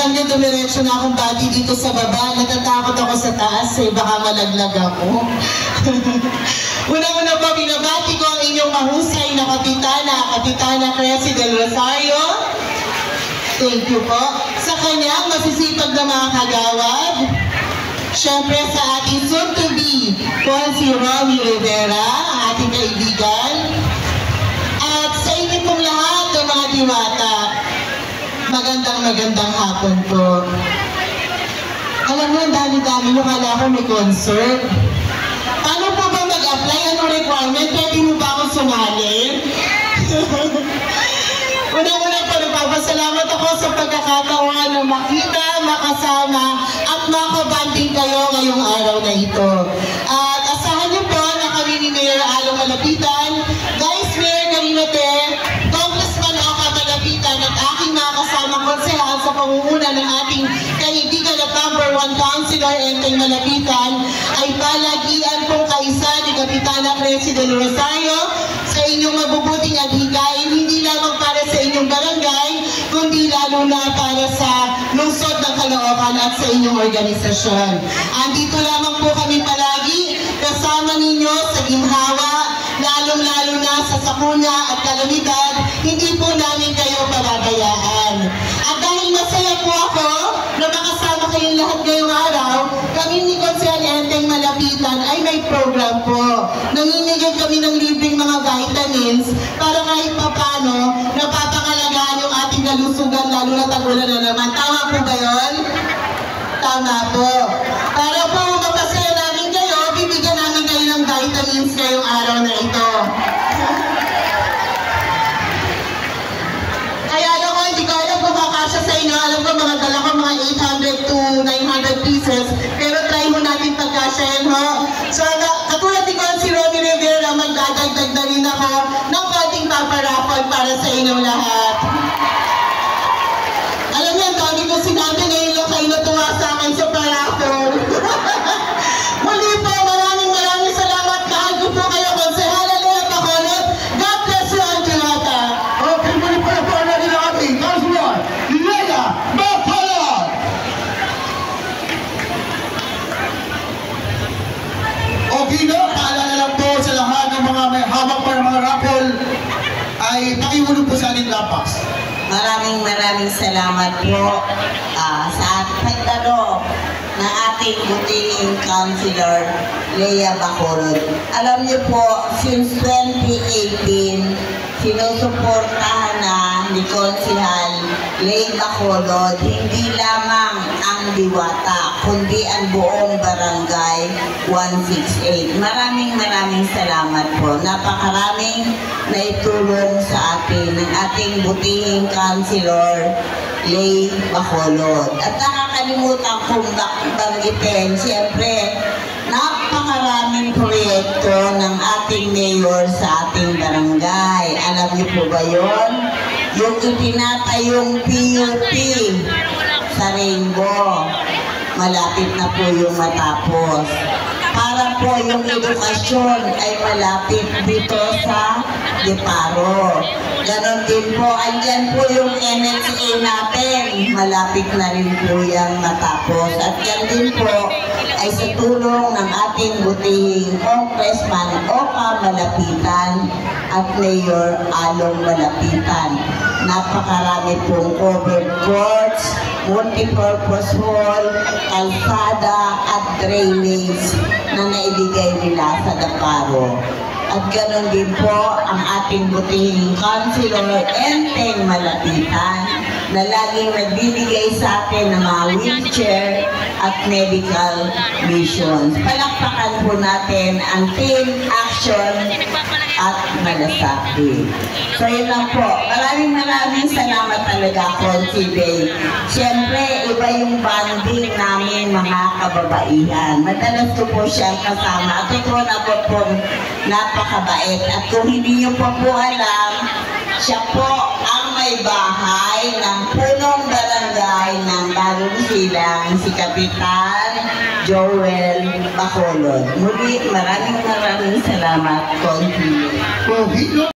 alam niyo, dumiretso na akong bati dito sa baba. Natatakot ako sa taas eh, baka malaglag ako. Una-una po, binabati ko ang inyong mahusay na Kapitana Cresy del Rosario. Thank you po. Sa kanyang masisipag na mga kagawad. Siyempre sa ating soon-to-be po si Romy Rivera, ang ating kaibigan. At sa inyo pong lahat ng mga diwata, magandang hapon po. Alam mo, dami-dami yung kala ko may concert. Paano po ba mag-apply? Anong requirement? Pwede mo ba akong sumali? Una-una po, nagpapasalamat ako sa pagkakataon na makita, makasama, at makabanding kayo ngayong araw na ito. At asahan niyo po na kami ni Mayor Along Malapitan, Vice Mayor Carinote, Congressman Oka Malapitan, at aking mga kasamang konsehal sa pangunguna ng ating kaibigan at #1 Councilor Enteng Malapitan, ay palagian pong kaisa ni Kapitana Cresy del Rosario sa inyong mabubuting adhikain, hindi lamang para sa inyong barangay, kundi lalo na para sa lungsod ng Caloocan at sa inyong organisasyon. Andito lamang po kami palagi, kasama ninyo sa ginhawa, lalong-lalo na sa sakuna at kalamidad, hindi po namin kayo pababayaan. At dahil masaya po ako na makasama kayong lahat ngayong araw, kami ni Konsehal Enteng Malapitan ay may program po. Nanginigay kami ng libreng mga vitamins para kahit papano napapangalagaan yung ating kalusugan, lalo na tag-ulan na naman. Tama po ba yun? Tama po. Para po mapasaya namin kayo, bibigyan namin kayo ng vitamins ngayong araw na ito. Kaya alam ko, hindi ko alam kung kakasya sa inyo. Alam ko, mga dala ko mga 800 to 900 pieces. Pero try mo natin pagkasyahin ho. So, katulad ni si Romy Rivera, magdadagdag na rin ako ng konting paparapol para sa inyong lahat. Alam niyo, ang dami ko sinabi, ngayon lang kayo natuwa sa akin sa parapol. Muli po, maraming salamat. Mahal ko po kayo, Konsehal Lea Bacolod. God bless you, Angelata. Okay, muli po na po natin ang ating Councilor Lea Bacolod. Okay na, paalala lang po sa lahat ng mga may hawak pa ng mga raffle ay pakiulog po sa ating lapas. Maraming salamat po sa pagdalo ng ating butihing Councilor Lea Bacolod. Alam niyo po, since 2018, sinusuportahan na ni Konsehal Lea Bacolod hindi lamang ang Diwata, kundi ang buong barangay 168. Maraming salamat po. Napakaraming naitulong sa atin ng ating butihing Councilor Lea Bacolod. At nakakalimutan kong banggitin, siyempre, napakaraming proyekto ng ating mayor sa ating barangay. Alam niyo po ba yun? Yung itinatayong PUP sa Rainbow, malapit na po yung matapos. Para po yung edukasyon ay malapit dito sa Deparo. Ganon din po, andyan po yung NHA natin, malapit na rin po yung matapos. At yan din po ay sa tulong ng ating butihing Congressman Oka Malapitan at Mayor Along Malapitan. Napakarami pong covered courts, multipurpose hall, kalsada at drainage na naibigay nila sa Deparo. At ganoon din po ang ating butihing Councilor Enteng Malapitan na laging nagbibigay sa atin ng mga wheelchair at medical missions. Palakpakan po natin ang Team Action at Malasakit. So yun lang po. Maraming salamat talaga, Consi Bay. Siyempre, iba yung bonding namin mga kababaihan. Madalas ko po siyang kasama. At totoo na po napakabait. At kung hindi niyo po alam, siya po ang may bahay ng punong barangay ng Bagong Silang, si Kapitan Joel Bacolod. Muli, maraming salamat, Consi.